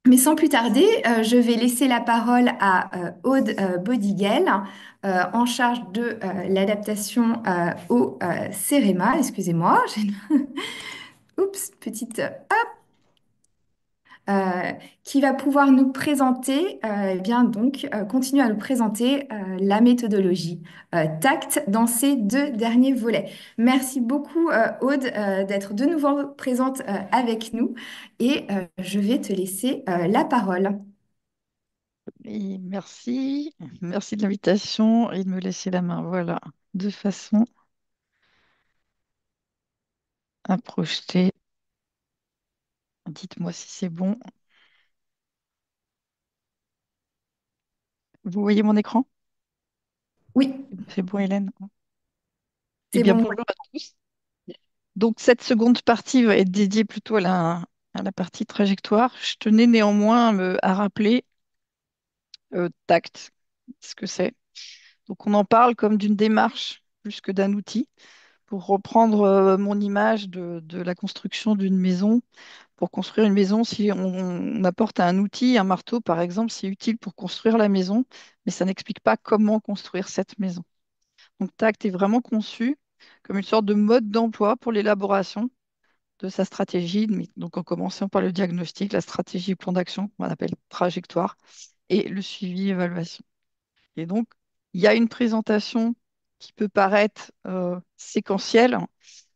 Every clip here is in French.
Mais sans plus tarder, je vais laisser la parole à Aude Bodiguel, en charge de l'adaptation au CEREMA. Excusez-moi, oups, petite qui va pouvoir nous présenter, eh bien donc, continuer à nous présenter la méthodologie TACT dans ces deux derniers volets. Merci beaucoup, Aude, d'être de nouveau présente avec nous et je vais te laisser la parole. Et merci de l'invitation et de me laisser la main. Voilà, de façon à projeter. Dites-moi si c'est bon. Vous voyez mon écran? Oui, C'est bon, Hélène? Eh c'est bien, bon. bonjour à tous. Donc, cette seconde partie va être dédiée plutôt à la partie trajectoire. Je tenais néanmoins à rappeler TACT, ce que c'est. Donc, on en parle comme d'une démarche plus que d'un outil. Pour reprendre mon image de la construction d'une maison, pour construire une maison, si on apporte un outil, un marteau par exemple, c'est utile pour construire la maison, mais ça n'explique pas comment construire cette maison. Donc TACT est vraiment conçu comme une sorte de mode d'emploi pour l'élaboration de sa stratégie, donc en commençant par le diagnostic, la stratégie, plan d'action, qu'on appelle trajectoire, et le suivi, évaluation. Et donc, il y a une présentation qui peut paraître séquentielle,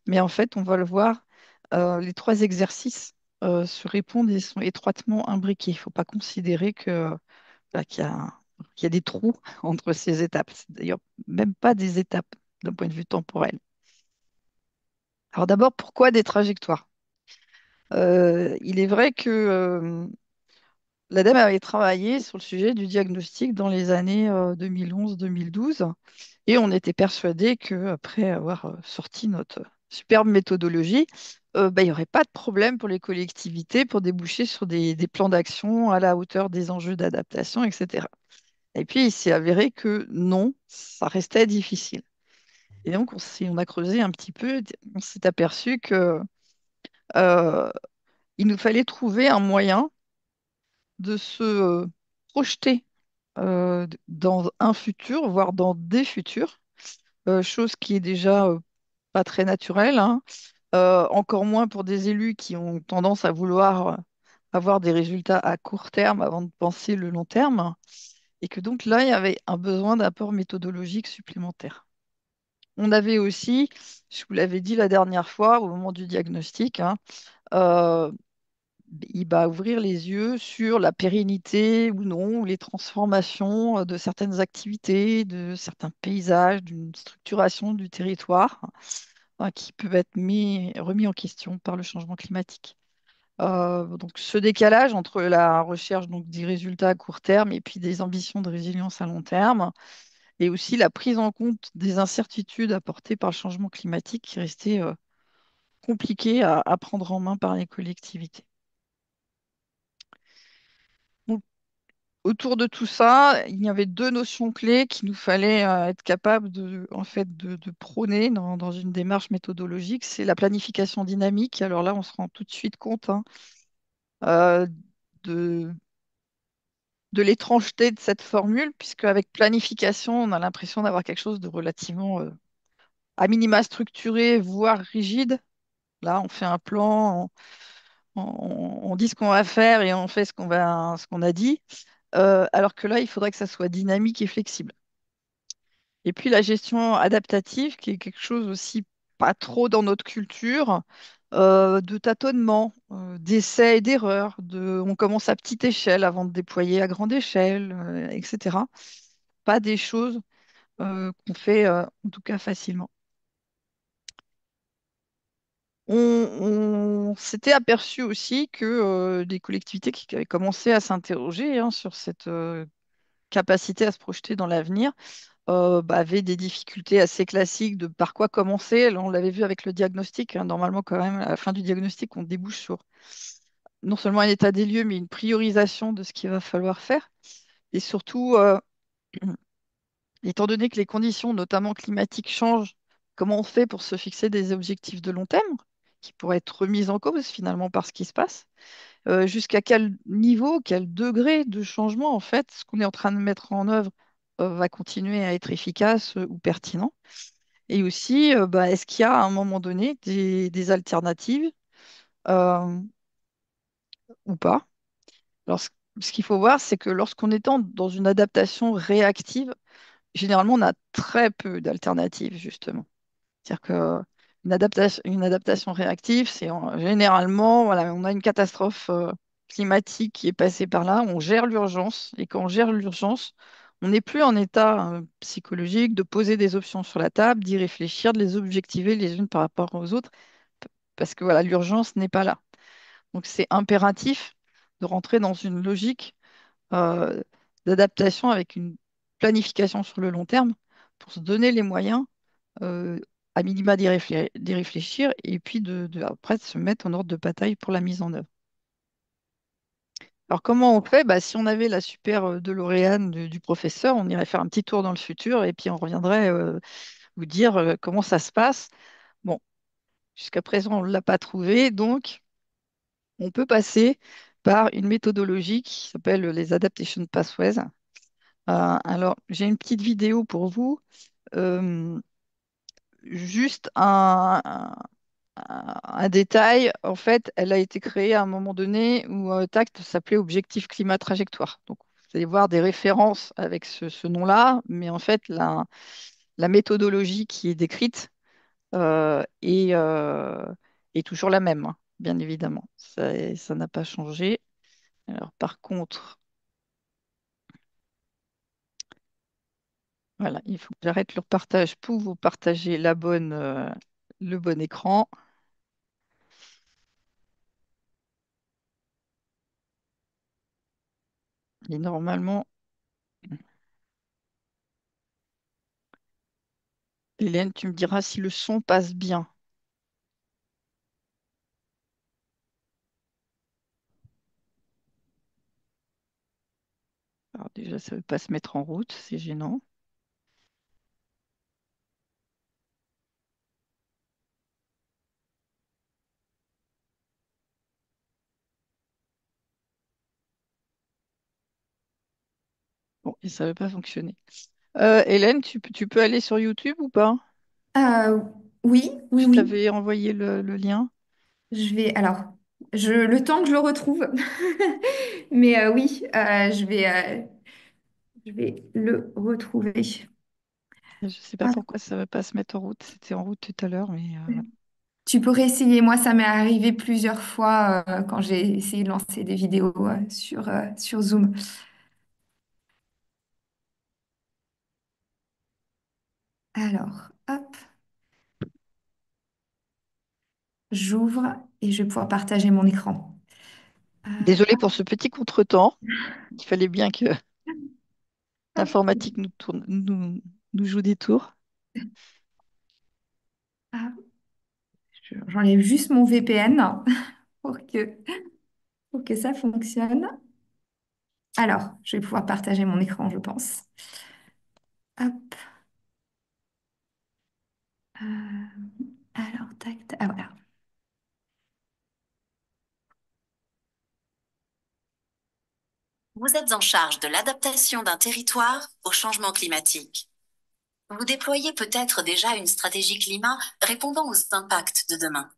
mais en fait, on va le voir, les trois exercices se répondent et sont étroitement imbriqués. Il ne faut pas considérer qu'il y a des trous entre ces étapes. C'est d'ailleurs même pas des étapes d'un point de vue temporel. Alors d'abord, pourquoi des trajectoires? Il est vrai que l'ADEME avait travaillé sur le sujet du diagnostic dans les années 2011-2012 et on était persuadé qu'après avoir sorti notre superbe méthodologie, il n'y aurait pas de problème pour les collectivités pour déboucher sur des plans d'action à la hauteur des enjeux d'adaptation, etc. Et puis, il s'est avéré que non, ça restait difficile. Et donc, on a creusé un petit peu, on s'est aperçu que euh, il nous fallait trouver un moyen de se projeter dans un futur, voire dans des futurs, chose qui est déjà pas très naturelle, hein. Encore moins pour des élus qui ont tendance à vouloir avoir des résultats à court terme avant de penser le long terme, et que donc là, il y avait un besoin d'apport méthodologique supplémentaire. On avait aussi, je vous l'avais dit la dernière fois, au moment du diagnostic, hein, euh, il va ouvrir les yeux sur la pérennité ou non, ou les transformations de certaines activités, de certains paysages, d'une structuration du territoire, hein, qui peuvent être remis en question par le changement climatique. Donc ce décalage entre la recherche donc, des résultats à court terme et puis des ambitions de résilience à long terme, et aussi la prise en compte des incertitudes apportées par le changement climatique qui restait compliqué à prendre en main par les collectivités. Donc, autour de tout ça, il y avait deux notions clés qu'il nous fallait être capable en fait, de prôner dans une démarche méthodologique. C'est la planification dynamique. Alors là, on se rend tout de suite compte, hein, euh, de, de l'étrangeté de cette formule, puisque avec planification, on a l'impression d'avoir quelque chose de relativement, à minima structuré, voire rigide. Là, on fait un plan, on dit ce qu'on va faire et on fait ce qu'on a dit. Alors que là, il faudrait que ça soit dynamique et flexible. Et puis la gestion adaptative, qui est quelque chose aussi pas trop dans notre culture, de tâtonnement, d'essais et d'erreurs, on commence à petite échelle avant de déployer à grande échelle, etc. Pas des choses qu'on fait en tout cas facilement. On s'était aperçu aussi que des collectivités qui avaient commencé à s'interroger, hein, sur cette capacité à se projeter dans l'avenir avaient des difficultés assez classiques de par quoi commencer. Là, on l'avait vu avec le diagnostic, hein. Normalement, quand même, à la fin du diagnostic, on débouche sur non seulement un état des lieux, mais une priorisation de ce qu'il va falloir faire. Et surtout, étant donné que les conditions, notamment climatiques, changent, comment on fait pour se fixer des objectifs de long terme qui pourraient être remis en cause finalement par ce qui se passe? jusqu'à quel niveau, quel degré de changement, en fait, ce qu'on est en train de mettre en œuvre va continuer à être efficace ou pertinent. Et aussi, bah, est-ce qu'il y a à un moment donné des alternatives euh, ou pas? Alors, ce qu'il faut voir, c'est que lorsqu'on est dans une adaptation réactive, généralement, on a très peu d'alternatives, justement. C'est-à-dire que une adaptation réactive, généralement, voilà, on a une catastrophe climatique qui est passée par là, on gère l'urgence, et quand on gère l'urgence, on n'est plus en état psychologique de poser des options sur la table, d'y réfléchir, de les objectiver les unes par rapport aux autres, parce que voilà, l'urgence n'est pas là. Donc c'est impératif de rentrer dans une logique euh, d'adaptation avec une planification sur le long terme pour se donner les moyens euh, à minima d'y réfléchir et puis après de se mettre en ordre de bataille pour la mise en œuvre. Alors comment on fait? Bah, si on avait la super DeLorean du professeur, on irait faire un petit tour dans le futur et puis on reviendrait vous dire comment ça se passe. Bon, jusqu'à présent, on ne l'a pas trouvé, donc on peut passer par une méthodologie qui s'appelle les Adaptation Pathways. Alors, j'ai une petite vidéo pour vous. Euh, juste un détail, en fait, elle a été créée à un moment donné où TACT s'appelait Objectif Climat Trajectoire. Donc, vous allez voir des références avec ce nom-là, mais en fait, la méthodologie qui est décrite est toujours la même, hein, bien évidemment. Ça n'a pas changé. Alors, par contre, voilà, il faut que j'arrête le partage pour vous partager le bon écran. Et normalement, Hélène, tu me diras si le son passe bien. Alors déjà, ça ne veut pas se mettre en route, c'est gênant. Bon, et ça ne veut pas fonctionner. Hélène, tu peux aller sur YouTube ou pas? Euh, oui, oui, Je oui. t'avais envoyé le lien. Je vais, alors, le temps que je le retrouve, mais oui, je vais le retrouver. Je ne sais pas Hop. pourquoi ça ne va pas se mettre en route. C'était en route tout à l'heure, mais voilà. Tu peux réessayer. Moi, ça m'est arrivé plusieurs fois quand j'ai essayé de lancer des vidéos sur Zoom. Alors, hop, j'ouvre et je vais pouvoir partager mon écran. Euh, Désolée pour ce petit contretemps. Il fallait bien que hop, l'informatique nous joue des tours. hop. J'enlève juste mon VPN pour pour que ça fonctionne. Alors, je vais pouvoir partager mon écran, je pense. Hop. Alors, tac, tac. Ah, voilà. Vous êtes en charge de l'adaptation d'un territoire au changement climatique. Vous déployez peut-être déjà une stratégie climat répondant aux impacts de demain.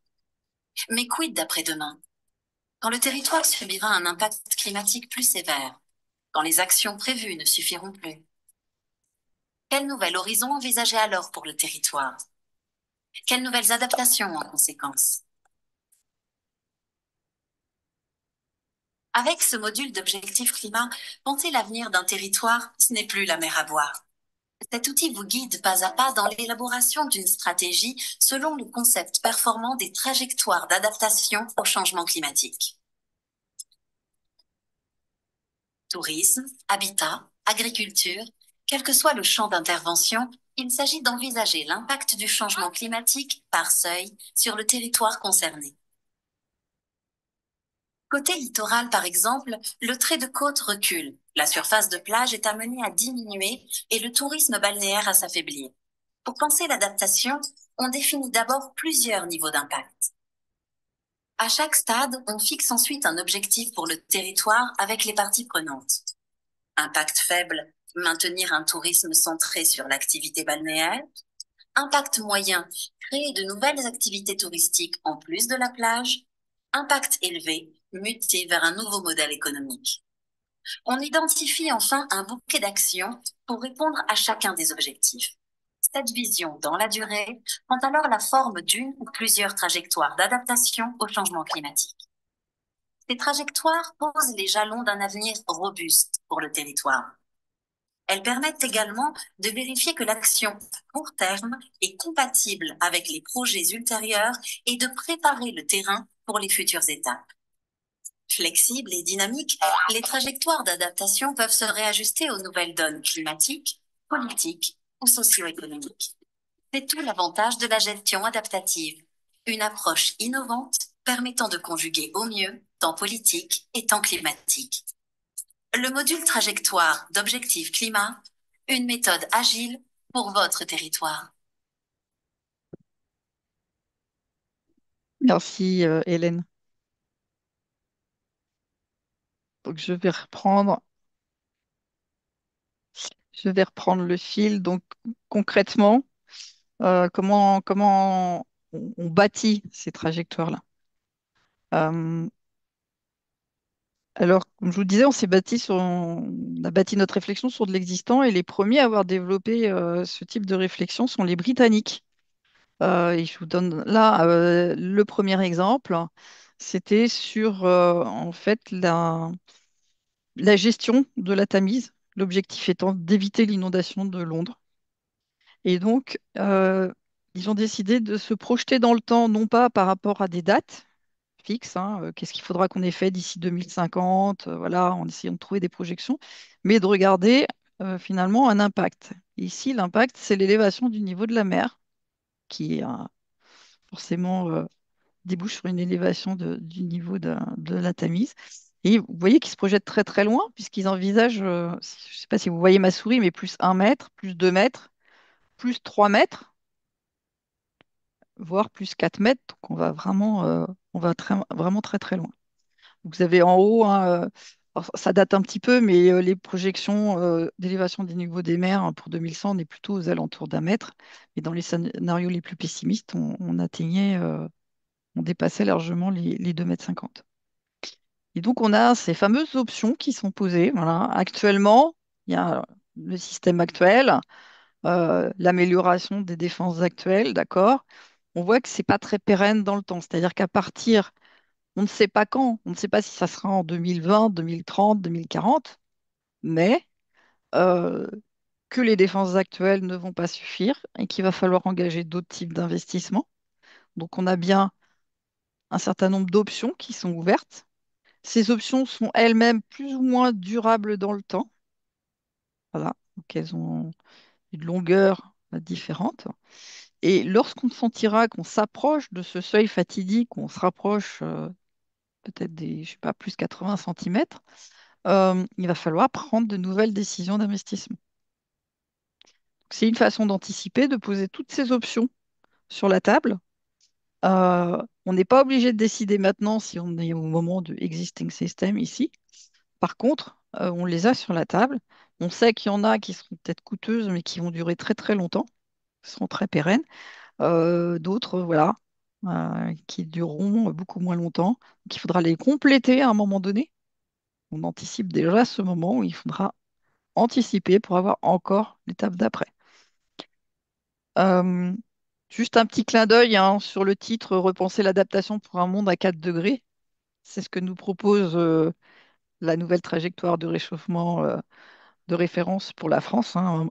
Mais quid d'après-demain? Quand le territoire subira un impact climatique plus sévère, quand les actions prévues ne suffiront plus, quel nouvel horizon envisager alors pour le territoire? Quelles nouvelles adaptations en conséquence? Avec ce module d'objectif climat, penser l'avenir d'un territoire, ce n'est plus la mer à boire. Cet outil vous guide pas à pas dans l'élaboration d'une stratégie selon le concept performant des trajectoires d'adaptation au changement climatique. Tourisme, habitat, agriculture, quel que soit le champ d'intervention, il s'agit d'envisager l'impact du changement climatique par seuil sur le territoire concerné. Côté littoral, par exemple, le trait de côte recule, la surface de plage est amenée à diminuer et le tourisme balnéaire à s'affaiblir. Pour penser l'adaptation, on définit d'abord plusieurs niveaux d'impact. À chaque stade, on fixe ensuite un objectif pour le territoire avec les parties prenantes. Impact faible, maintenir un tourisme centré sur l'activité balnéaire. Impact moyen, créer de nouvelles activités touristiques en plus de la plage. Impact élevé, muter vers un nouveau modèle économique. On identifie enfin un bouquet d'actions pour répondre à chacun des objectifs. Cette vision dans la durée prend alors la forme d'une ou plusieurs trajectoires d'adaptation au changement climatique. Ces trajectoires posent les jalons d'un avenir robuste pour le territoire. Elles permettent également de vérifier que l'action à court terme est compatible avec les projets ultérieurs et de préparer le terrain pour les futures étapes. Flexibles et dynamiques, les trajectoires d'adaptation peuvent se réajuster aux nouvelles donnes climatiques, politiques ou socio-économiques. C'est tout l'avantage de la gestion adaptative, une approche innovante permettant de conjuguer au mieux temps politique et temps climatique. Le module trajectoire d'objectifs climat, une méthode agile pour votre territoire. Merci, Hélène. Donc, je vais reprendre le fil. Donc, concrètement, comment on bâtit ces trajectoires-là? Euh, alors, comme je vous disais, on a bâti notre réflexion sur de l'existant et les premiers à avoir développé ce type de réflexion sont les Britanniques. Et je vous donne là le premier exemple. C'était sur en fait la gestion de la Tamise, l'objectif étant d'éviter l'inondation de Londres. Et donc, ils ont décidé de se projeter dans le temps, non pas par rapport à des dates fixes, hein, qu'est-ce qu'il faudra qu'on ait fait d'ici 2050, voilà, en essayant de trouver des projections, mais de regarder finalement un impact. Ici, l'impact, c'est l'élévation du niveau de la mer, qui forcément débouche sur une élévation du niveau de la Tamise. Et vous voyez qu'ils se projettent très très loin, puisqu'ils envisagent, je ne sais pas si vous voyez ma souris, mais plus 1 mètre, plus 2 mètres, plus 3 mètres, voire plus 4 mètres. Donc on va vraiment très très loin. Vous avez en haut, hein, alors ça date un petit peu, mais les projections d'élévation des niveaux des mers hein, pour 2100, on est plutôt aux alentours d'1 mètre. Mais dans les scénarios les plus pessimistes, on dépassait largement les 2,50 m. Et donc, on a ces fameuses options qui sont posées. Voilà. Actuellement, il y a le système actuel, l'amélioration des défenses actuelles, d'accord. On voit que c'est pas très pérenne dans le temps. C'est-à-dire qu'à partir, on ne sait pas quand, on ne sait pas si ça sera en 2020, 2030, 2040, mais euh, que les défenses actuelles ne vont pas suffire et qu'il va falloir engager d'autres types d'investissements. Donc, on a bien un certain nombre d'options qui sont ouvertes. Ces options sont elles-mêmes plus ou moins durables dans le temps. Voilà. Donc, elles ont une longueur différente. Et lorsqu'on sentira qu'on s'approche de ce seuil fatidique, on se rapproche peut-être des, je sais pas, plus 80 centimètres, il va falloir prendre de nouvelles décisions d'investissement. C'est une façon d'anticiper, de poser toutes ces options sur la table. On n'est pas obligé de décider maintenant si on est au moment de existing system ici. Par contre, on les a sur la table. On sait qu'il y en a qui seront peut-être coûteuses, mais qui vont durer très très longtemps, qui seront très pérennes. D'autres, voilà, qui dureront beaucoup moins longtemps. Donc, il faudra les compléter à un moment donné. On anticipe déjà ce moment où il faudra anticiper pour avoir encore l'étape d'après. Euh, Juste un petit clin d'œil hein, sur le titre Repenser l'adaptation pour un monde à 4 degrés. C'est ce que nous propose la nouvelle trajectoire de réchauffement de référence pour la France, hein,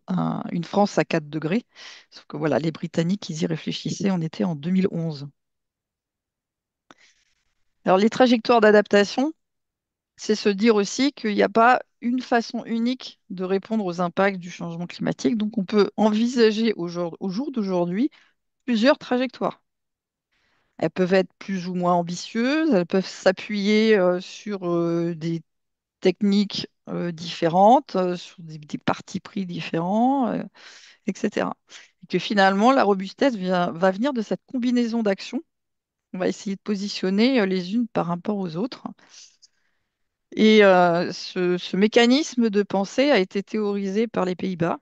une France à 4 degrés. Sauf que voilà, les Britanniques, ils y réfléchissaient, on était en 2011. Alors les trajectoires d'adaptation, c'est se dire aussi qu'il n'y a pas une façon unique de répondre aux impacts du changement climatique. Donc on peut envisager au jour d'aujourd'hui plusieurs trajectoires. Elles peuvent être plus ou moins ambitieuses, elles peuvent s'appuyer sur des techniques différentes, sur des partis pris différents, etc. Et que finalement, la robustesse va venir de cette combinaison d'actions On va essayer de positionner les unes par rapport aux autres. Et ce mécanisme de pensée a été théorisé par les Pays-Bas.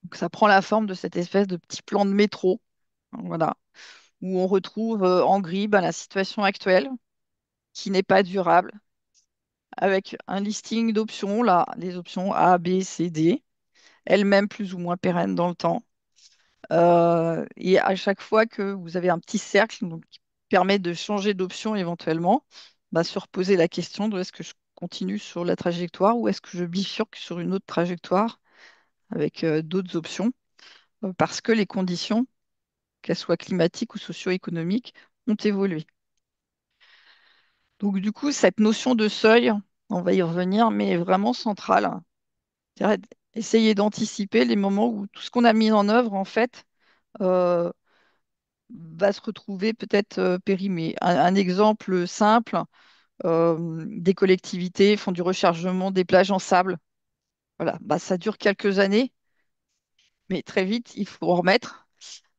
Donc, ça prend la forme de cette espèce de petit plan de métro, hein, voilà, où on retrouve en gris ben, la situation actuelle, qui n'est pas durable, avec un listing d'options, là, les options A, B, C, D, elles-mêmes plus ou moins pérennes dans le temps. Et à chaque fois que vous avez un petit cercle donc, qui permet de changer d'option éventuellement, bah, se reposer la question de est-ce que je continue sur la trajectoire ou est-ce que je bifurque sur une autre trajectoire avec d'autres options, parce que les conditions, qu'elles soient climatiques ou socio-économiques, ont évolué. Donc du coup, cette notion de seuil, on va y revenir, mais est vraiment centrale. C'est-à-dire essayer d'anticiper les moments où tout ce qu'on a mis en œuvre, en fait, euh, va se retrouver peut-être périmé. Un exemple simple, des collectivités font du rechargement des plages en sable. Voilà, bah, ça dure quelques années, mais très vite, il faut en remettre.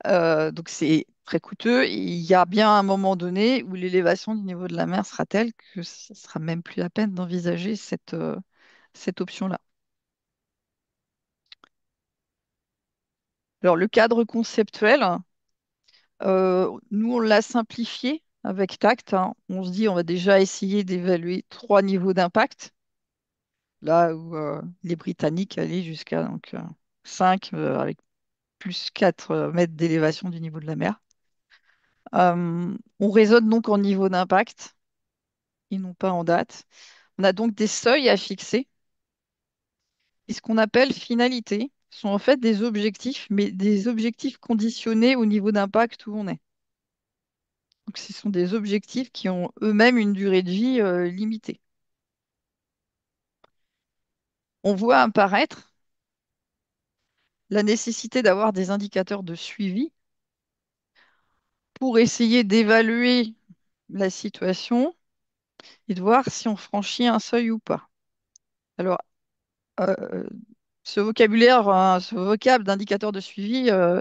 Donc c'est très coûteux. Et il y a bien un moment donné où l'élévation du niveau de la mer sera telle que ce ne sera même plus la peine d'envisager cette option-là. Alors le cadre conceptuel, nous on l'a simplifié avec tact, hein. On se dit on va déjà essayer d'évaluer 3 niveaux d'impact, là où les Britanniques allaient jusqu'à 5 avec plus 4 mètres d'élévation du niveau de la mer. On raisonne donc en niveau d'impact et non pas en date. On a donc des seuils à fixer. Et ce qu'on appelle finalité sont en fait des objectifs, mais des objectifs conditionnés au niveau d'impact où on est. Donc ce sont des objectifs qui ont eux-mêmes une durée de vie limitée. On voit apparaître la nécessité d'avoir des indicateurs de suivi pour essayer d'évaluer la situation et de voir si on franchit un seuil ou pas. Alors, euh, ce vocabulaire, hein, ce vocable d'indicateur de suivi euh,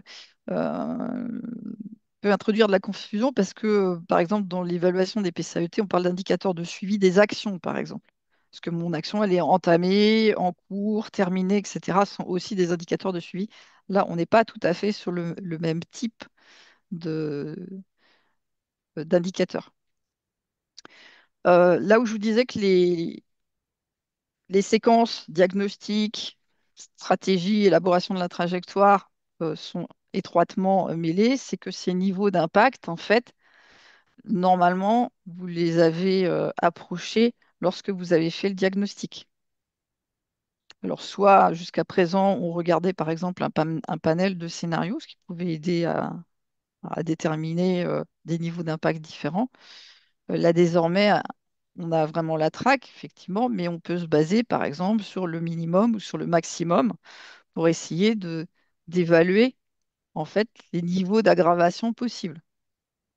peut introduire de la confusion parce que, par exemple, dans l'évaluation des PCAET, on parle d'indicateur de suivi des actions, par exemple. Parce que mon action, elle est entamée, en cours, terminée, etc., sont aussi des indicateurs de suivi. Là, on n'est pas tout à fait sur le même type d'indicateur. Là où je vous disais que les séquences diagnostic, stratégie, élaboration de la trajectoire sont étroitement mêlées, c'est que ces niveaux d'impact, en fait, normalement, vous les avez approchés lorsque vous avez fait le diagnostic. Alors, soit jusqu'à présent, on regardait par exemple un panel de scénarios, ce qui pouvait aider à déterminer des niveaux d'impact différents. Là, désormais, on a vraiment la traque, effectivement, mais on peut se baser, par exemple, sur le minimum ou sur le maximum pour essayer d'évaluer, en fait, les niveaux d'aggravation possibles.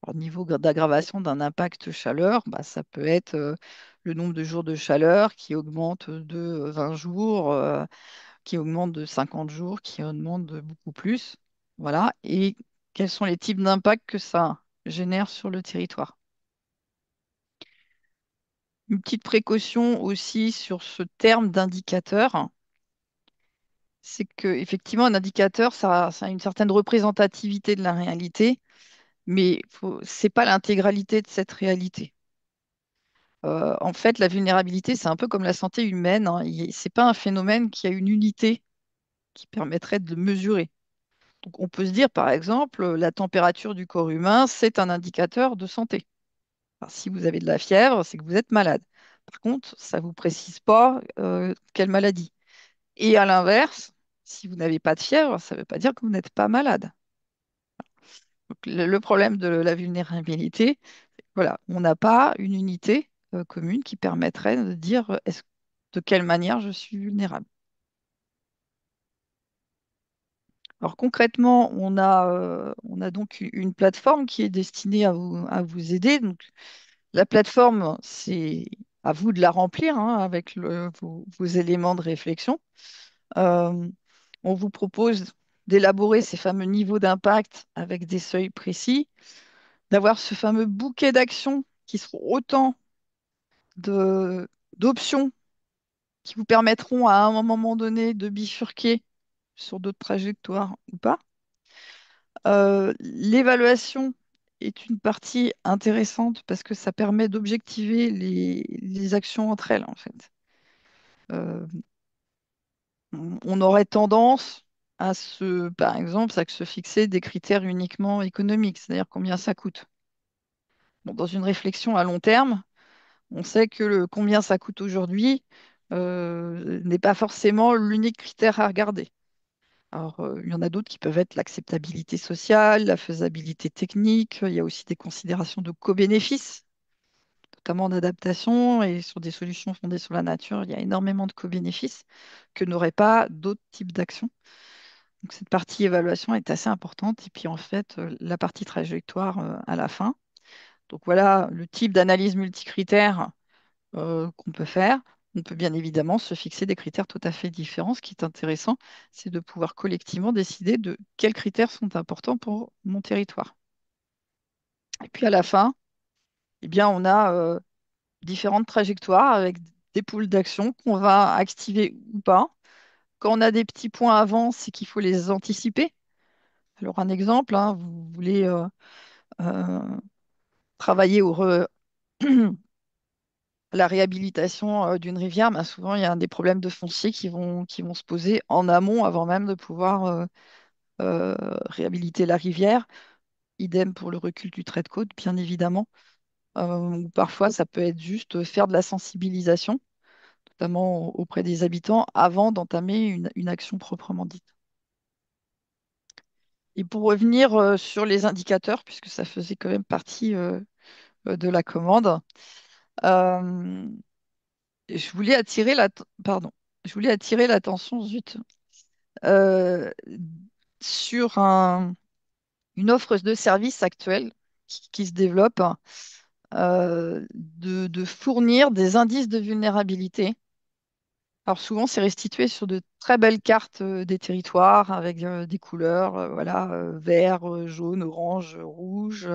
Alors, niveau d'aggravation d'un impact chaleur, bah, ça peut être le nombre de jours de chaleur qui augmente de 20 jours, qui augmente de 50 jours, qui augmente de beaucoup plus. Voilà. Et quels sont les types d'impacts que ça génère sur le territoire. Une petite précaution aussi sur ce terme d'indicateur, c'est qu'effectivement, un indicateur, ça a une certaine représentativité de la réalité, mais ce n'est pas l'intégralité de cette réalité. En fait, la vulnérabilité, c'est un peu comme la santé humaine, hein. Ce n'est pas un phénomène qui a une unité qui permettrait de le mesurer. Donc, on peut se dire, par exemple, la température du corps humain, c'est un indicateur de santé. Alors, si vous avez de la fièvre, c'est que vous êtes malade. Par contre, ça ne vous précise pas quelle maladie. Et à l'inverse, si vous n'avez pas de fièvre, ça ne veut pas dire que vous n'êtes pas malade. Donc, le problème de la vulnérabilité, voilà, on n'a pas une unité commune qui permettrait de dire de quelle manière je suis vulnérable. Alors concrètement, on a donc une plateforme qui est destinée à vous aider. Donc, la plateforme, c'est à vous de la remplir hein, avec vos éléments de réflexion. Euh, on vous propose d'élaborer ces fameux niveaux d'impact avec des seuils précis. d'avoir ce fameux bouquet d'actions qui seront autant de, d'options qui vous permettront à un moment donné de bifurquer sur d'autres trajectoires ou pas. L'évaluation est une partie intéressante parce que ça permet d'objectiver les actions entre elles, en fait. Euh, on aurait tendance par exemple, à se fixer des critères uniquement économiques, c'est-à-dire combien ça coûte. Bon, dans une réflexion à long terme, on sait que combien ça coûte aujourd'hui n'est pas forcément l'unique critère à regarder. Alors, il y en a d'autres qui peuvent être l'acceptabilité sociale, la faisabilité technique. Il y a aussi des considérations de co-bénéfices, notamment en adaptation et sur des solutions fondées sur la nature. Il y a énormément de co-bénéfices que n'auraient pas d'autres types d'actions. Donc, cette partie évaluation est assez importante. Et puis, en fait, la partie trajectoire à la fin. Donc, voilà le type d'analyse multicritère qu'on peut faire. On peut bien évidemment se fixer des critères tout à fait différents. Ce qui est intéressant, c'est de pouvoir collectivement décider de quels critères sont importants pour mon territoire. Et puis à la fin, eh bien, on a différentes trajectoires avec des poules d'action qu'on va activer ou pas. Quand on a des petits points avant, c'est qu'il faut les anticiper. Alors un exemple, hein, vous voulez euh, travailler la réhabilitation d'une rivière, ben souvent il y a des problèmes de foncier qui vont se poser en amont avant même de pouvoir euh, réhabiliter la rivière. Idem pour le recul du trait de côte, bien évidemment. Ou parfois, ça peut être juste faire de la sensibilisation, notamment auprès des habitants, avant d'entamer une action proprement dite. Et pour revenir sur les indicateurs, puisque ça faisait quand même partie de la commande, euh, je voulais attirer pardon, je voulais attirer l'attention, zut, euh, sur une offre de service actuelle qui se développe, de fournir des indices de vulnérabilité. Alors souvent, c'est restitué sur de très belles cartes des territoires avec des couleurs, voilà, vert, jaune, orange, rouge,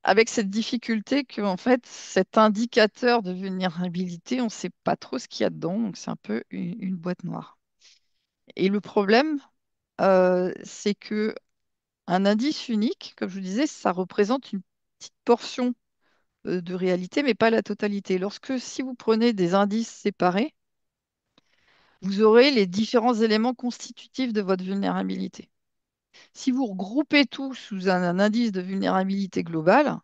avec cette difficulté que en fait, cet indicateur de vulnérabilité, on ne sait pas trop ce qu'il y a dedans, donc c'est un peu une boîte noire. Et le problème, c'est que un indice unique, comme je vous disais, ça représente une petite portion de réalité, mais pas la totalité. Si vous prenez des indices séparés, vous aurez les différents éléments constitutifs de votre vulnérabilité. Si vous regroupez tout sous un indice de vulnérabilité globale,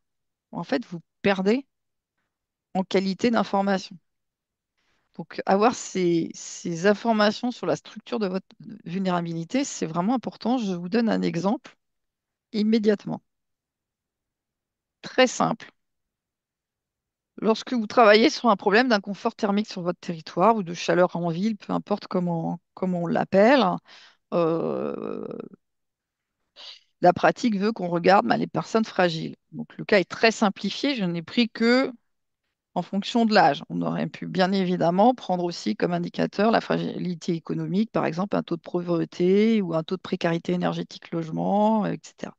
en fait, vous perdez en qualité d'information. Donc, avoir ces informations sur la structure de votre vulnérabilité, c'est vraiment important. Je vous donne un exemple immédiatement. Très simple. Lorsque vous travaillez sur un problème d'inconfort thermique sur votre territoire ou de chaleur en ville, peu importe comment on l'appelle, euh, la pratique veut qu'on regarde les personnes fragiles. Donc le cas est très simplifié, je n'ai pris que en fonction de l'âge. On aurait pu bien évidemment prendre aussi comme indicateur la fragilité économique, par exemple un taux de pauvreté ou un taux de précarité énergétique logement, etc.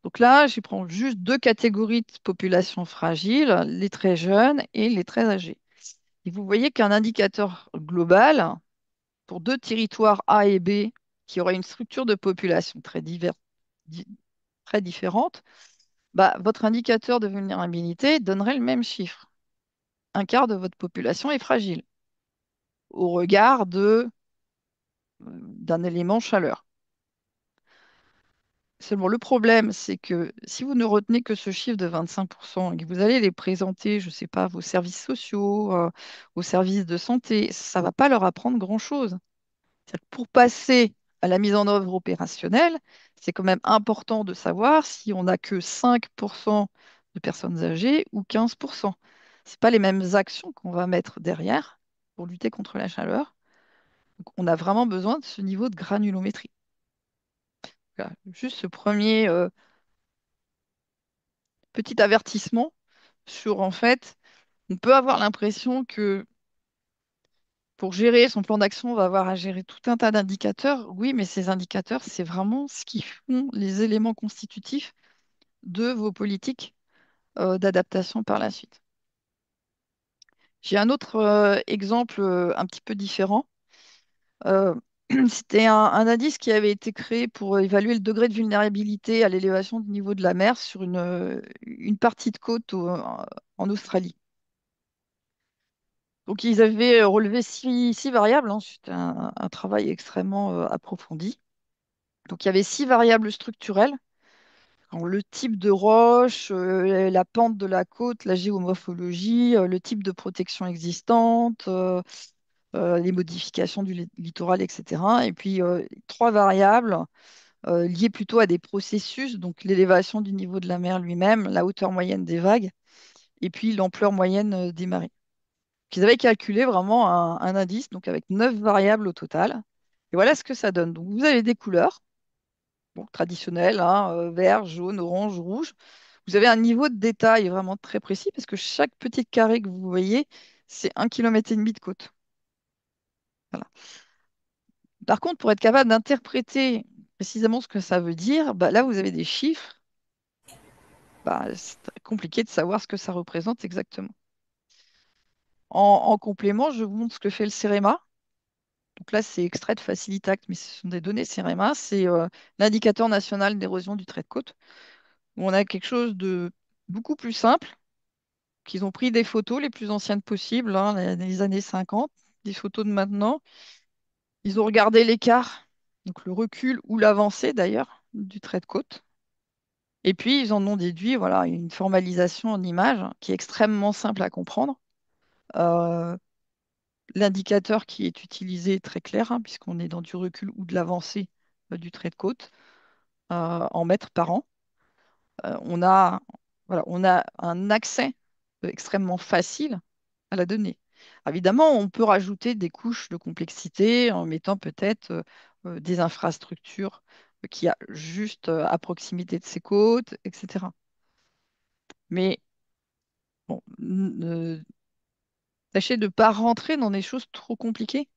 Donc là, je prends juste deux catégories de population fragile, les très jeunes et les très âgés. Et vous voyez qu'un indicateur global pour deux territoires A et B qui auraient une structure de population di- très différente, bah, votre indicateur de vulnérabilité donnerait le même chiffre. Un quart de votre population est fragile au regard d'un élément chaleur. Seulement, le problème, c'est que si vous ne retenez que ce chiffre de 25% et que vous allez les présenter, je ne sais pas, à vos services sociaux, aux services de santé, ça ne va pas leur apprendre grand-chose. C'est-à-dire que pour passer à la mise en œuvre opérationnelle, c'est quand même important de savoir si on n'a que 5% de personnes âgées ou 15%. Ce pas les mêmes actions qu'on va mettre derrière pour lutter contre la chaleur. Donc, on a vraiment besoin de ce niveau de granulométrie. Voilà. Juste ce premier petit avertissement sur, en fait, on peut avoir l'impression que pour gérer son plan d'action, on va avoir à gérer tout un tas d'indicateurs. Oui, mais ces indicateurs, c'est vraiment ce qui font les éléments constitutifs de vos politiques d'adaptation par la suite. J'ai un autre exemple un petit peu différent. Euh, C'était un indice qui avait été créé pour évaluer le degré de vulnérabilité à l'élévation du niveau de la mer sur une partie de côte en Australie. Donc, ils avaient relevé six variables, hein. C'était un travail extrêmement approfondi. Donc, il y avait six variables structurelles. Alors, le type de roche, la pente de la côte, la géomorphologie, le type de protection existante, les modifications du littoral, etc. Et puis, trois variables liées plutôt à des processus, donc l'élévation du niveau de la mer lui-même, la hauteur moyenne des vagues, et puis l'ampleur moyenne des marées. Ils avaient calculé vraiment un indice, donc avec 9 variables au total. Et voilà ce que ça donne. Donc vous avez des couleurs, bon, traditionnelles, hein, vert, jaune, orange, rouge. Vous avez un niveau de détail vraiment très précis parce que chaque petit carré que vous voyez, c'est 1,5 km de côte. Voilà. Par contre, pour être capable d'interpréter précisément ce que ça veut dire, bah, là, vous avez des chiffres. Bah, c'est très compliqué de savoir ce que ça représente exactement. En complément, je vous montre ce que fait le CEREMA. Donc là, c'est extrait de Facilitact, mais ce sont des données CEREMA. C'est l'indicateur national d'érosion du trait de côte, où on a quelque chose de beaucoup plus simple, qu'ils ont pris des photos les plus anciennes possibles, hein, les années 50, des photos de maintenant. Ils ont regardé l'écart, donc le recul ou l'avancée d'ailleurs, du trait de côte. Et puis, ils en ont déduit voilà, une formalisation en image qui est extrêmement simple à comprendre. Euh, L'indicateur qui est utilisé est très clair, hein, puisqu'on est dans du recul ou de l'avancée du trait de côte en mètres par an. On a, voilà, on a un accès extrêmement facile à la donnée. Évidemment, on peut rajouter des couches de complexité en mettant peut-être des infrastructures qu'il y a juste à proximité de ces côtes, etc. Mais bon, tâchez de ne pas rentrer dans des choses trop compliquées,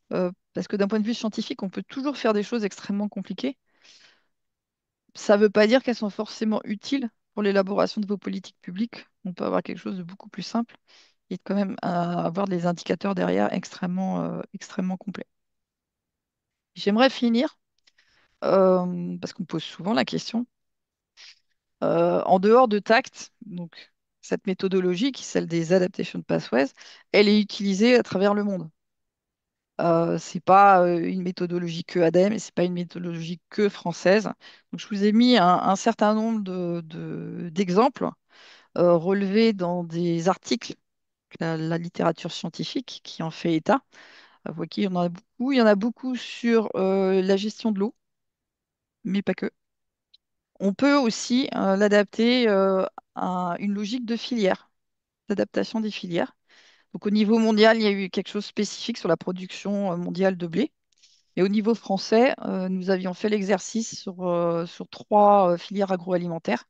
parce que d'un point de vue scientifique, on peut toujours faire des choses extrêmement compliquées. Ça ne veut pas dire qu'elles sont forcément utiles pour l'élaboration de vos politiques publiques. On peut avoir quelque chose de beaucoup plus simple et quand même avoir des indicateurs derrière extrêmement complets. J'aimerais finir, parce qu'on me pose souvent la question, en dehors de TACT, donc cette méthodologie qui est celle des Adaptation Pathways, elle est utilisée à travers le monde. C'est pas une méthodologie que ADEME et c'est pas une méthodologie que française. Donc, je vous ai mis un certain nombre d'exemples relevés dans des articles, la littérature scientifique qui en fait état. Vous voyez qu'il y en a beaucoup. Il y en a beaucoup sur la gestion de l'eau, mais pas que. On peut aussi l'adapter à une logique de filière, d'adaptation des filières. Donc, au niveau mondial, il y a eu quelque chose de spécifique sur la production mondiale de blé. Et au niveau français, nous avions fait l'exercice sur trois filières agroalimentaires.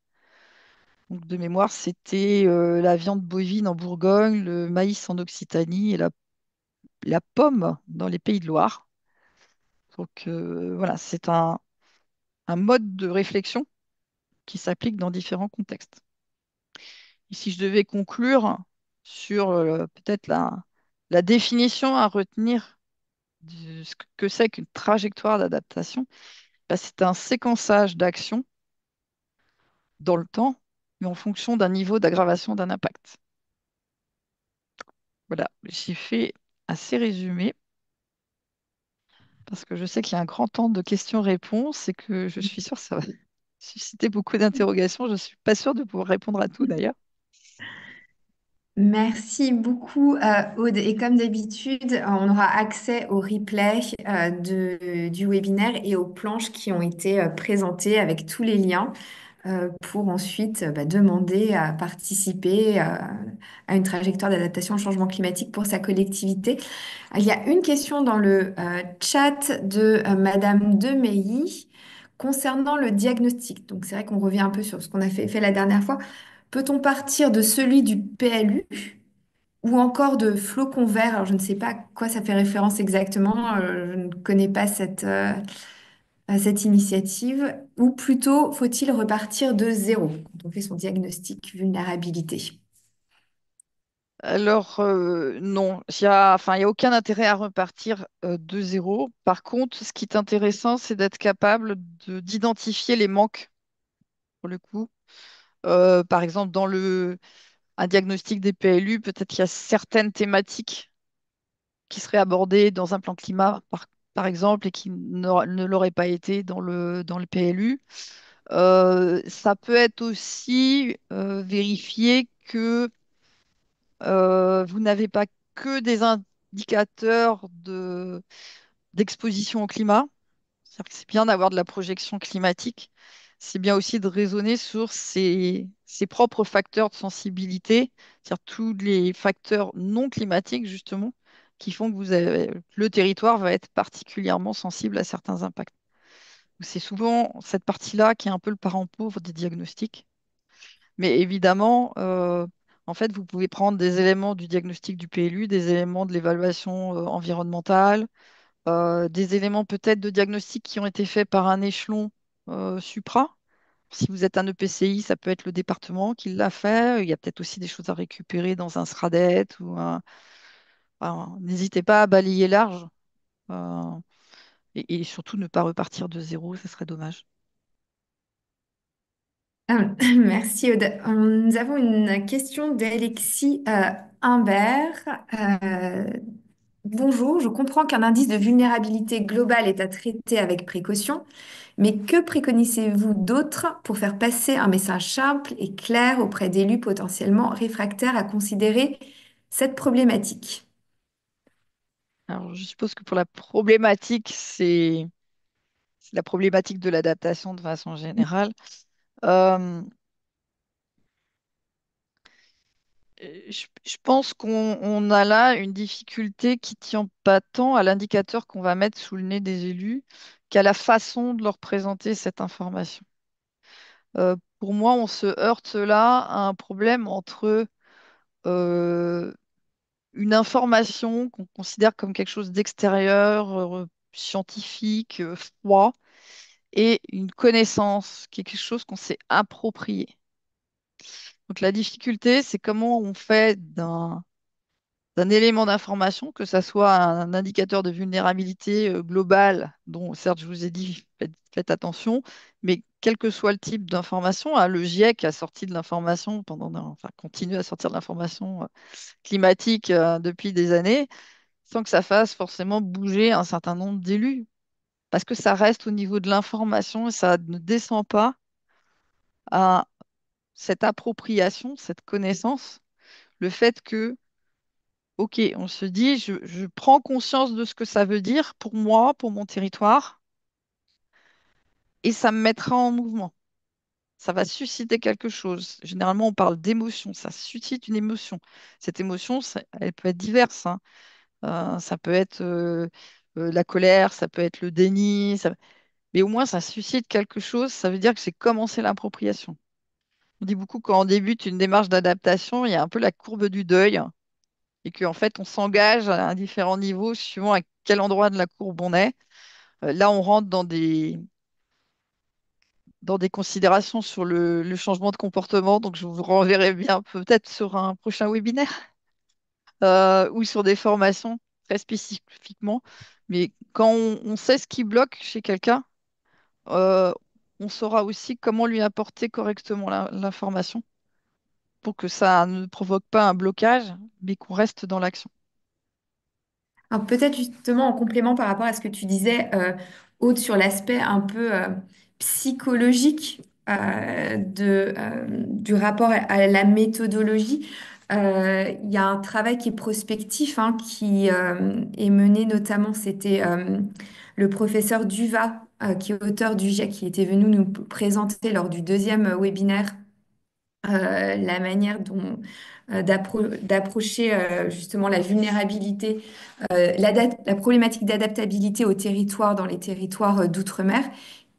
Donc, de mémoire, c'était la viande bovine en Bourgogne, le maïs en Occitanie et la pomme dans les Pays de Loire. Donc, voilà, c'est un mode de réflexion qui s'applique dans différents contextes. Et si je devais conclure sur peut-être la définition à retenir de ce que c'est qu'une trajectoire d'adaptation, bah, c'est un séquençage d'actions dans le temps, mais en fonction d'un niveau d'aggravation d'un impact. Voilà, j'ai fait assez résumé parce que je sais qu'il y a un grand temps de questions-réponses et que je suis sûre que ça va susciter beaucoup d'interrogations. Je ne suis pas sûre de pouvoir répondre à tout d'ailleurs. Merci beaucoup, Aude. Et comme d'habitude, on aura accès au replay du webinaire et aux planches qui ont été présentées avec tous les liens pour ensuite demander à participer à une trajectoire d'adaptation au changement climatique pour sa collectivité. Il y a une question dans le chat de Madame Demeilly concernant le diagnostic. Donc c'est vrai qu'on revient un peu sur ce qu'on a fait la dernière fois. Peut-on partir de celui du PLU ou encore de flocons verts? Alors je ne sais pas à quoi ça fait référence exactement. Je ne connais pas cette initiative, ou plutôt faut-il repartir de zéro quand on fait son diagnostic vulnérabilité? Alors, non, il y a aucun intérêt à repartir de zéro. Par contre, ce qui est intéressant, c'est d'être capable d'identifier les manques, pour le coup. Par exemple, un diagnostic des PLU, peut-être qu'il y a certaines thématiques qui seraient abordées dans un plan climat, par exemple, et qui ne l'auraient pas été dans le PLU. Ça peut être aussi vérifier que vous n'avez pas que des indicateurs d'exposition au climat. C'est-à-dire que c'est bien d'avoir de la projection climatique. C'est bien aussi de raisonner sur ses propres facteurs de sensibilité, c'est-à-dire tous les facteurs non climatiques, justement, qui font que le territoire va être particulièrement sensible à certains impacts. C'est souvent cette partie-là qui est un peu le parent pauvre des diagnostics. Mais évidemment, en fait, vous pouvez prendre des éléments du diagnostic du PLU, des éléments de l'évaluation environnementale, des éléments peut-être de diagnostic qui ont été faits par un échelon supra. Si vous êtes un EPCI, ça peut être le département qui l'a fait. Il y a peut-être aussi des choses à récupérer dans un SRADET n'hésitez pas à balayer large euh, et surtout ne pas repartir de zéro, ce serait dommage. Merci Aude. Nous avons une question d'Alexis Imbert. Euh, Bonjour, je comprends qu'un indice de vulnérabilité globale est à traiter avec précaution, mais que préconisez-vous d'autre pour faire passer un message simple et clair auprès d'élus potentiellement réfractaires à considérer cette problématique? Alors, je suppose que pour la problématique, c'est la problématique de l'adaptation de façon générale. Euh, je pense qu'on a là une difficulté qui tient pas tant à l'indicateur qu'on va mettre sous le nez des élus qu'à la façon de leur présenter cette information. Pour moi, on se heurte là à un problème entre euh, une information qu'on considère comme quelque chose d'extérieur, scientifique, froid, et une connaissance qui est quelque chose qu'on s'est approprié. Donc la difficulté, c'est comment on fait d'un élément d'information, que ça soit un indicateur de vulnérabilité globale, dont certes je vous ai dit, faites attention, mais quel que soit le type d'information, hein, le GIEC a sorti de l'information enfin continue à sortir de l'information climatique depuis des années, sans que ça fasse forcément bouger un certain nombre d'élus, parce que ça reste au niveau de l'information et ça ne descend pas à cette appropriation, cette connaissance, le fait que ok, on se dit, je prends conscience de ce que ça veut dire pour moi, pour mon territoire, et ça me mettra en mouvement. Ça va susciter quelque chose. Généralement, on parle d'émotion, ça suscite une émotion. Cette émotion, elle peut être diverse, hein. Ça peut être la colère, ça peut être le déni, mais au moins, ça suscite quelque chose. Ça veut dire que c'est commencer l'appropriation. On dit beaucoup quand on débute une démarche d'adaptation, il y a un peu la courbe du deuil et qu'en fait, on s'engage à différents niveaux suivant à quel endroit de la courbe on est. Là, on rentre dans des considérations sur le changement de comportement, donc je vous renverrai bien peut-être sur un prochain webinaire ou sur des formations très spécifiquement. Mais quand on sait ce qui bloque chez quelqu'un, euh, on saura aussi comment lui apporter correctement l'information pour que ça ne provoque pas un blocage, mais qu'on reste dans l'action. Alors peut-être justement en complément par rapport à ce que tu disais, Aude, sur l'aspect un peu psychologique du rapport à la méthodologie, il y a un travail qui est prospectif, hein, qui est mené notamment, c'était le professeur Duva, qui est auteur du GIEC, qui était venu nous présenter lors du deuxième webinaire la manière d'approcher justement la vulnérabilité, la problématique d'adaptabilité au territoire dans les territoires d'outre-mer,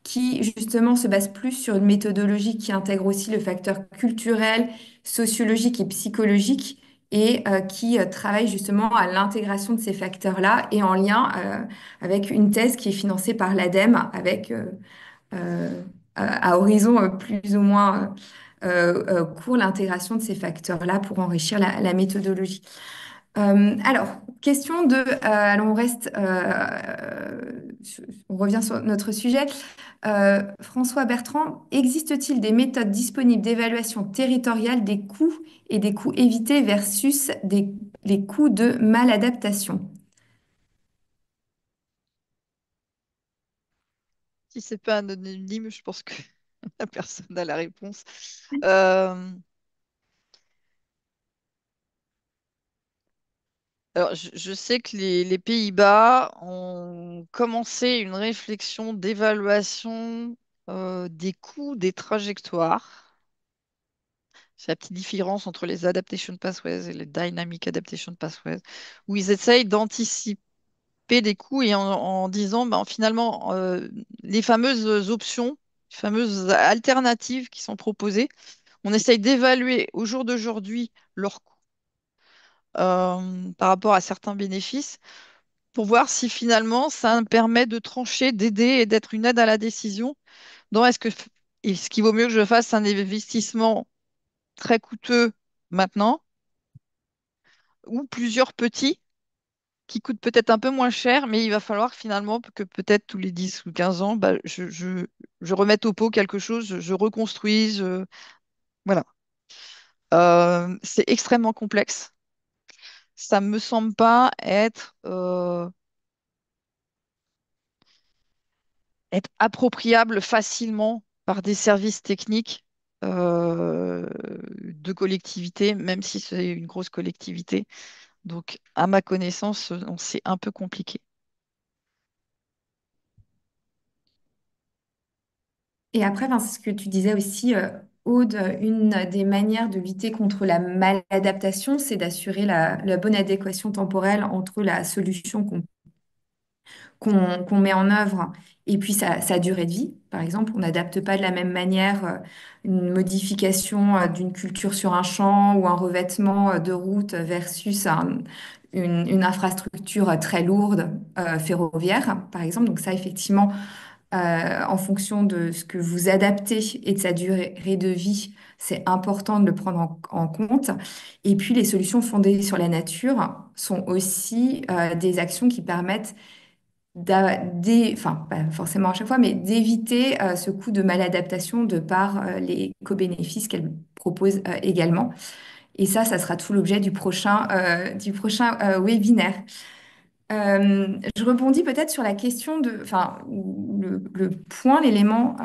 qui justement se base plus sur une méthodologie qui intègre aussi le facteur culturel, sociologique et psychologique, et qui travaille justement à l'intégration de ces facteurs-là et en lien avec une thèse qui est financée par l'ADEME avec à horizon plus ou moins court l'intégration de ces facteurs-là pour enrichir la méthodologie. Alors, question de, alors on reste, on revient sur notre sujet. François Bertrand, existe-t-il des méthodes disponibles d'évaluation territoriale des coûts et des coûts évités versus les coûts de maladaptation? Si c'est pas anonyme, je pense que la personne a la réponse. Euh, alors, je sais que les Pays-Bas ont commencé une réflexion d'évaluation des coûts des trajectoires. C'est la petite différence entre les adaptation pathways et les dynamic adaptation pathways, où ils essayent d'anticiper des coûts et en disant ben, finalement les fameuses options, les fameuses alternatives qui sont proposées, on essaye d'évaluer au jour d'aujourd'hui leurs coûts par rapport à certains bénéfices pour voir si finalement ça me permet de trancher, d'aider et d'être une aide à la décision dans est-ce qu'il vaut mieux que je fasse un investissement très coûteux maintenant ou plusieurs petits qui coûtent peut-être un peu moins cher, mais il va falloir finalement que peut-être tous les 10 ou 15 ans, bah, je remette au pot quelque chose, je reconstruise. Voilà. C'est extrêmement complexe. Ça me semble pas être appropriable facilement par des services techniques de collectivité, même si c'est une grosse collectivité. Donc, à ma connaissance, c'est un peu compliqué. Et après, enfin, c'est ce que tu disais aussi, Aude, une des manières de lutter contre la maladaptation, c'est d'assurer la bonne adéquation temporelle entre la solution qu'on met en œuvre et puis sa durée de vie. Par exemple, on n'adapte pas de la même manière une modification d'une culture sur un champ ou un revêtement de route versus une infrastructure très lourde ferroviaire, par exemple. Donc ça, effectivement, en fonction de ce que vous adaptez et de sa durée de vie, c'est important de le prendre en compte. Et puis, les solutions fondées sur la nature sont aussi des actions qui permettent enfin, pas forcément à chaque fois, mais d'éviter ce coût de maladaptation de par les co-bénéfices qu'elle propose également. Et ça sera tout l'objet du prochain webinaire. Je rebondis peut-être sur la question de, enfin, le point, l'élément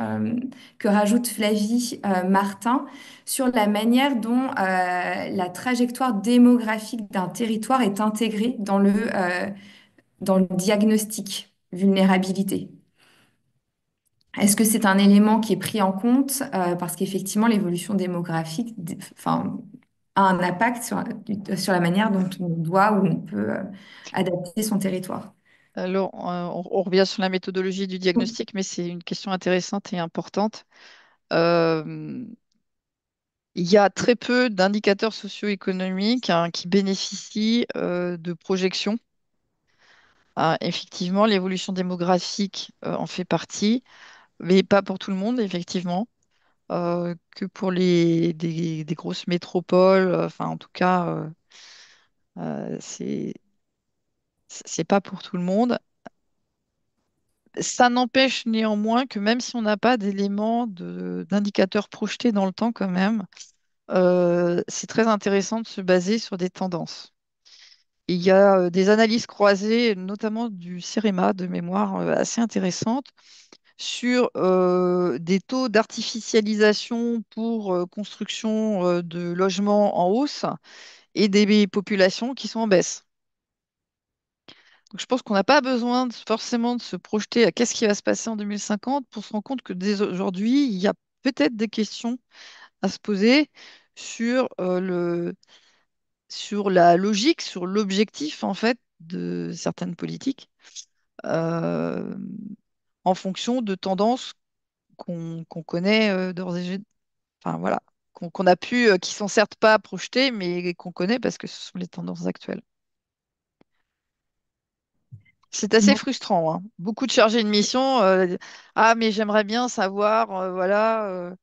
que rajoute Flavie Martin sur la manière dont la trajectoire démographique d'un territoire est intégrée dans le diagnostic vulnérabilité. Est-ce que c'est un élément qui est pris en compte parce qu'effectivement l'évolution démographique enfin, a un impact sur la manière dont on doit ou on peut adapter son territoire? Alors, on revient sur la méthodologie du diagnostic, mais c'est une question intéressante et importante. Euh, il y a très peu d'indicateurs socio-économiques hein, qui bénéficient de projections. Ah, effectivement, l'évolution démographique en fait partie, mais pas pour tout le monde, effectivement, que pour des grosses métropoles. Enfin, en tout cas, c'est pas pour tout le monde. Ça n'empêche néanmoins que même si on n'a pas d'éléments d'indicateurs projetés dans le temps quand même, c'est très intéressant de se baser sur des tendances. Il y a des analyses croisées, notamment du CEREMA de mémoire, assez intéressantes sur des taux d'artificialisation pour construction de logements en hausse et des populations qui sont en baisse. Donc, je pense qu'on n'a pas besoin forcément de se projeter à qu'est-ce qui va se passer en 2050 pour se rendre compte que dès aujourd'hui, il y a peut-être des questions à se poser sur, sur la logique, sur l'objectif en fait de certaines politiques euh, en fonction de tendances qu'on connaît d'ores et déjà. Enfin, voilà. qu'on a pu, qui sont certes pas projetées, mais qu'on connaît parce que ce sont les tendances actuelles. C'est assez frustrant, hein. Beaucoup de chargés de mission. Ah, mais j'aimerais bien savoir, voilà,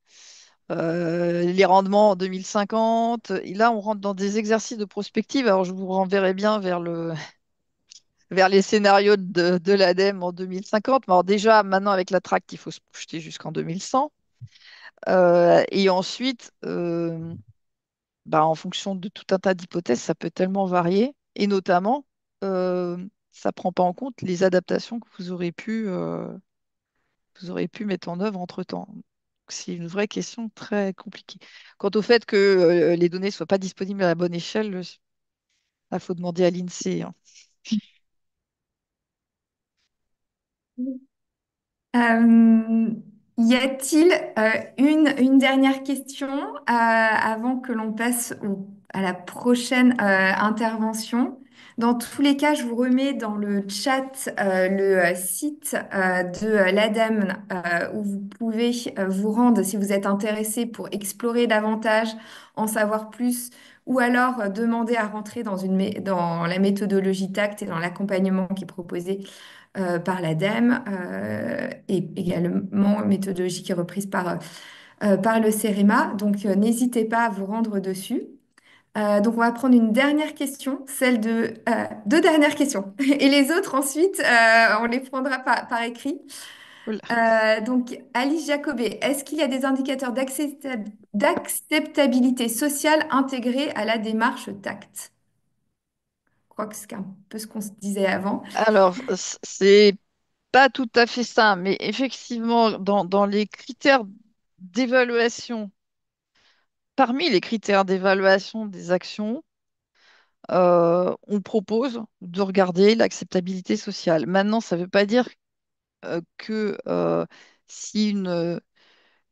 les rendements en 2050. Et là, on rentre dans des exercices de prospective. Alors, je vous renverrai bien vers les scénarios de l'ADEME en 2050. Mais alors, déjà, maintenant, avec la tract, il faut se projeter jusqu'en 2100. Et ensuite, bah, en fonction de tout un tas d'hypothèses, ça peut tellement varier. Et notamment, euh, ça ne prend pas en compte les adaptations que vous aurez pu mettre en œuvre entre-temps. Donc, c'est une vraie question très compliquée. Quant au fait que les données ne soient pas disponibles à la bonne échelle, il faut demander à l'INSEE, hein. Euh, Y a-t-il une dernière question avant que l'on passe à la prochaine intervention? Dans tous les cas, je vous remets dans le chat le site de l'ADEME où vous pouvez vous rendre si vous êtes intéressé pour explorer davantage, en savoir plus, ou alors demander à rentrer dans la méthodologie TACT et dans l'accompagnement qui est proposé par l'ADEME et également méthodologie qui est reprise par le CEREMA. Donc, n'hésitez pas à vous rendre dessus. Donc, on va prendre une dernière question, deux dernières questions. Et les autres, ensuite, on les prendra par écrit. Oula. Donc, Alice Jacobet, est-ce qu'il y a des indicateurs d'acceptabilité sociale intégrés à la démarche TACT? Je crois que c'est un peu ce qu'on se disait avant. Alors, c'est pas tout à fait ça, mais effectivement, dans les critères d'évaluation, parmi les critères d'évaluation des actions, on propose de regarder l'acceptabilité sociale. Maintenant, ça ne veut pas dire que si une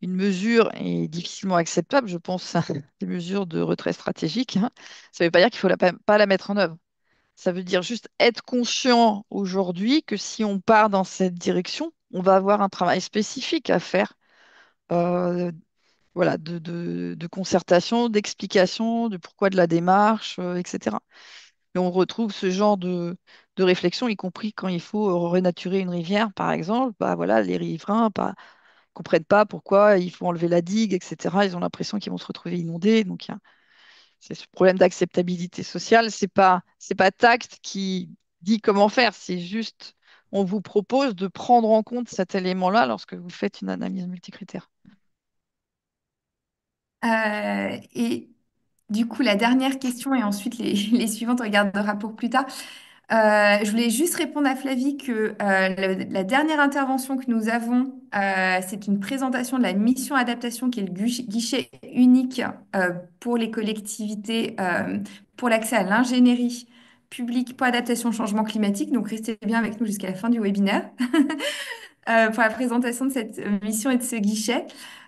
mesure est difficilement acceptable, je pense à des mesures de retrait stratégique, hein, ça ne veut pas dire qu'il faut pas la mettre en œuvre. Ça veut dire juste être conscient aujourd'hui que si on part dans cette direction, on va avoir un travail spécifique à faire, euh, voilà, de concertation, d'explication, du pourquoi de la démarche, etc. Et on retrouve ce genre de réflexion, y compris quand il faut renaturer une rivière, par exemple. Bah, voilà, les riverains comprennent pas pourquoi il faut enlever la digue, etc. Ils ont l'impression qu'ils vont se retrouver inondés. Donc, c'est ce problème d'acceptabilité sociale. C'est pas Tact qui dit comment faire. C'est juste, on vous propose de prendre en compte cet élément-là lorsque vous faites une analyse multicritère. Et du coup, la dernière question et ensuite les suivantes, on regardera pour plus tard. Je voulais juste répondre à Flavie que la dernière intervention que nous avons, c'est une présentation de la mission adaptation qui est le guichet unique pour les collectivités pour l'accès à l'ingénierie publique pour adaptation au changement climatique. Donc, restez bien avec nous jusqu'à la fin du webinaire pour la présentation de cette mission et de ce guichet.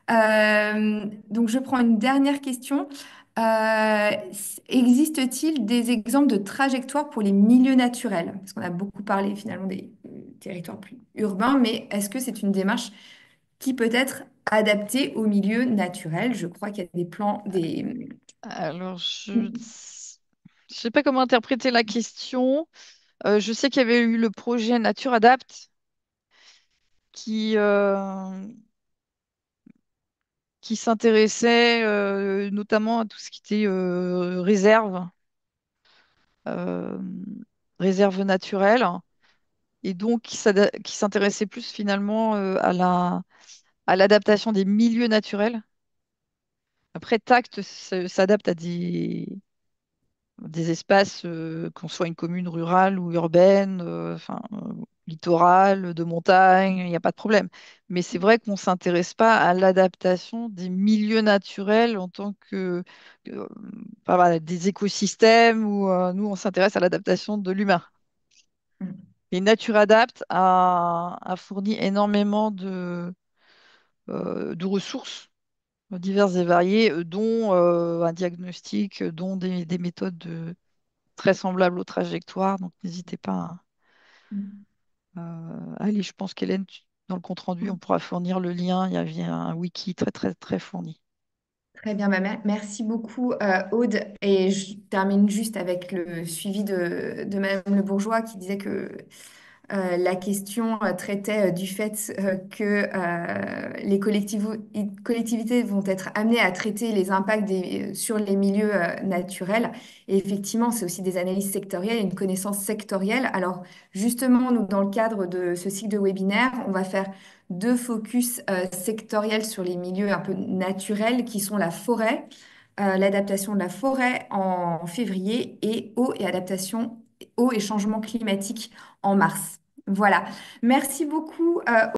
Donc, je prends une dernière question. Existe-t-il des exemples de trajectoires pour les milieux naturels? Parce qu'on a beaucoup parlé finalement des territoires plus urbains, mais est-ce que c'est une démarche qui peut être adaptée aux milieux naturels? Je crois qu'il y a des plans, des... Alors, je ne sais pas comment interpréter la question. Je sais qu'il y avait eu le projet Nature Adapt qui, qui s'intéressait notamment à tout ce qui était euh, réserve naturelle, et donc qui s'intéressait plus finalement à l'adaptation des milieux naturels. Après, TACT s'adapte à des espaces, qu'on soit une commune rurale ou urbaine, enfin, littorale, de montagne, il n'y a pas de problème. Mais c'est vrai qu'on ne s'intéresse pas à l'adaptation des milieux naturels en tant que, enfin, voilà, des écosystèmes où nous, on s'intéresse à l'adaptation de l'humain. Et Nature Adapt a fourni énormément de ressources diverses et variées, dont un diagnostic, dont des méthodes très semblables aux trajectoires. Donc, n'hésitez pas à aller. Je pense qu'Hélène, dans le compte-rendu, on pourra fournir le lien. Il y avait un wiki très, très, très fourni. Très bien, merci beaucoup Aude. Et je termine juste avec le suivi de Madame Le Bourgeois qui disait que la question traitait du fait que les collectivités vont être amenées à traiter les impacts sur les milieux naturels. Et effectivement, c'est aussi des analyses sectorielles et une connaissance sectorielle. Alors, justement, nous, dans le cadre de ce cycle de webinaire, on va faire deux focus sectoriels sur les milieux un peu naturels qui sont la forêt, l'adaptation de la forêt en février et eau et changement climatique en mars. Voilà. Merci beaucoup.